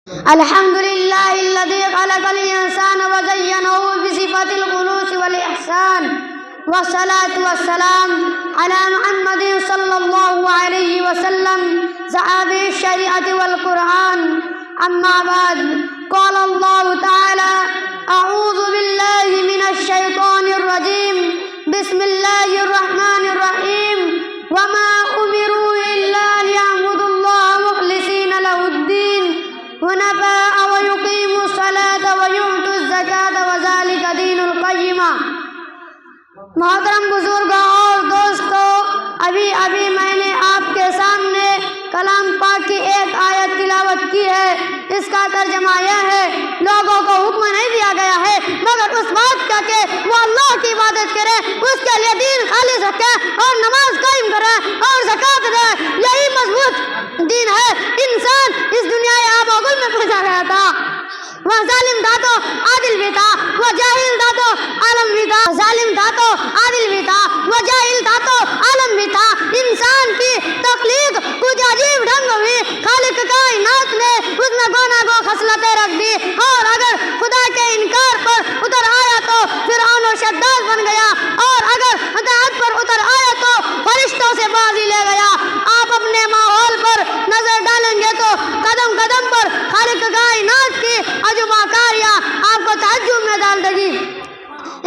الحمد لله الذي خلق الإنسان وزينه بصفة الخلوص والإحسان، والصلاة والسلام على محمد صلى الله عليه وسلم صاحب الشريعة والقرآن. أما بعد، قال الله تعالى: أعوذ بالله من الشيطان الرجيم، بسم الله الرحمن الرحيم. وما أمروا إلا ليعبدوا الله مخلصين له الدين حنفاء ويقيموا الصلاة ويؤتوا الزكاة وذلك دین القیمہ. محترم بزرگوں اور دوستو، ابھی میں نے آپ کے سامنے کلام پاک کی ایک آیت تلاوت کی ہے. اس کا ترجمہ یہ ہے: لوگوں کو حکم نہیں دیا گیا ہے مگر اس بات کا کہ وہ اللہ کی عبادت کرے، اس کے لیے دین خالص رکھے اور نماز قائم کرے اور زکوٰۃ دے. یہی مضبوط دین ہے. انسان اس دنیا آب و گل میں پھنسا گیا تھا. وہ ظالم تھا تو عادل بھی تھا، وہ جاہل تھا تو عالم بھی تھا. ظالم تھا تو عادل بھی تھا، وہ جاہل تھا تو عالم بھی تھا. انسان کی تخلیق کچھ عجیب ڈھنگ ہوئی. خالق کائنات نے اس میں گونا گو خصلتیں رکھ دی، اور اگر خدا کے انکار پر اتر آیا تو فرعون و شداد بن گیا، اور اگر اطاعت پر اتر آیا تو فرشتوں سے بازی لے گیا. آپ اپنے ماحول پر نظر ڈالیں گے تو قدم قدم پر خالق کائنات کی عجوبہ کاریاں آپ کو تعجب میں ڈال دے گی.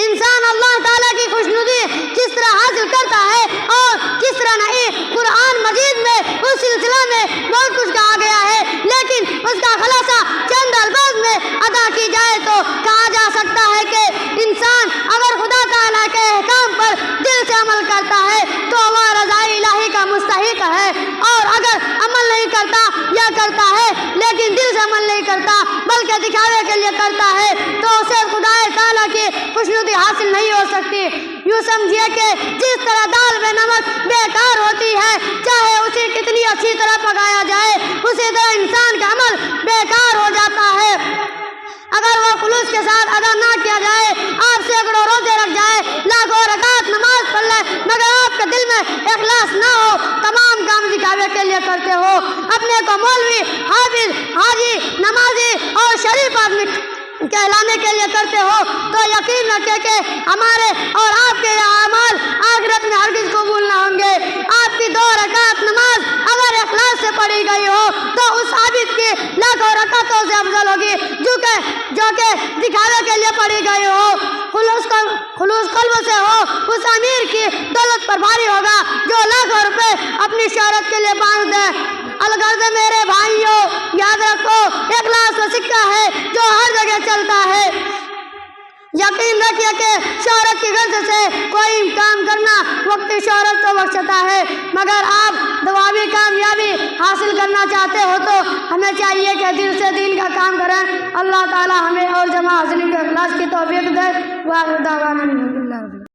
انسان اللہ تعالیٰ کی خوشنودی کس طرح حاصل کرتا ہے اور کس طرح نہیں، قرآن مجید میں اس سلسلہ میں بہت کچھ کہا گیا ہے، لیکن اس کا خلاصہ چند الفاظ میں ادا کی جائے تو کہا جا سکتا ہے کہ انسان اگر خدا تعالیٰ کے احکام پر دل سے عمل کرتا ہے تو وہ رضا الہی کا مستحق ہے، اور اگر عمل نہیں کرتا یا کرتا ہے لیکن دل سے عمل نہیں کرتا بلکہ دکھاوے کے لیے کرتا ہے تو اسے خدا تعالیٰ کی خوشنودی حاصل نہیں ہو سکتی. یوں سمجھیے کہ جس طرح دال میں نمک بیکار ہوتی ہے چاہے اسے کتنی اچھی طرح پکایا جائے، اسی طرح انسان کا عمل بیکار ہو جاتا ہے اگر وہ خلوص کے ساتھ ادا نہ کیا جائے. آپ سینکڑوں روزے رکھ جائے، لاکھوں رکعت نماز پڑھ لے، مگر آپ کے دل میں اخلاص نہ ہو، تمام کام دکھاوے کے لیے کرتے ہو، اپنے کو مولوی، حافظ، حاجی، نمازی اور شریف آدمی کہلانے کے لیے کرتے ہو، تو یقین رکھے کہ ہمارے اور آپ کے اعمال آخرت میں ہرگز قبول نہ ہوں گے. آپ کی 2 رکعت نماز اگر اخلاص سے پڑھی گئی ہو تو اس عابد کی لاکھوں رکعتوں سے افضل ہوگی جو کہ دکھاوے کے لیے پڑھی گئی ہو. خلوص قلب سے ہو، اس امیر کی دولت پر بھاری ہوگا جو لاکھوں روپے اپنی شہرت کے لیے باندھ دے. الغرض میرے بھائیوں، یاد رکھو اخلاص وہ سکہ ہے جو ہر جگہ چلتا ہے. یقین رکھیے کہ شہرت کی غرض سے کوئی کام کرنا وقتی شہرت تو بخشتا ہے، مگر آپ دنیاوی کامیابی حاصل کرنا چاہتے ہو تو ہمیں چاہیے کہ دل سے دین کا کام کریں. اللہ تعالی ہمیں اور جمع حاضرین کو اخلاص کی توفیق دے. وآخر دعوانا الحمدللہ.